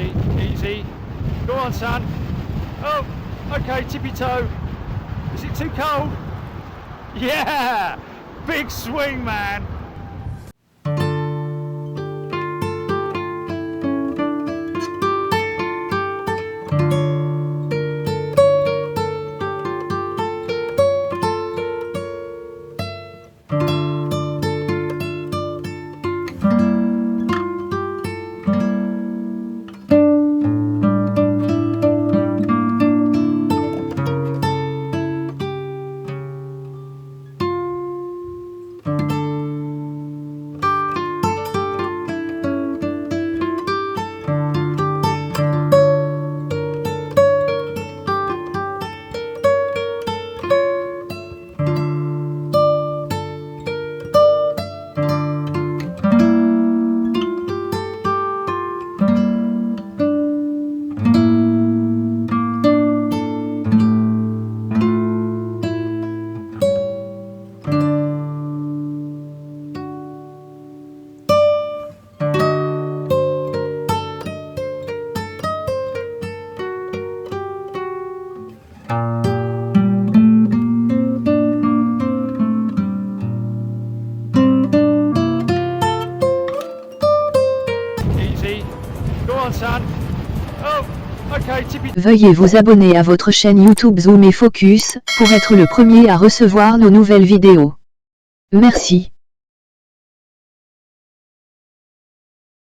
Easy, easy. Go on, son. Oh, okay, tippy toe. Is it too cold? Yeah! Big swing, man. Veuillez vous abonner à votre chaîne YouTube Zoom et Focus, pour être le premier à recevoir nos nouvelles vidéos. Merci.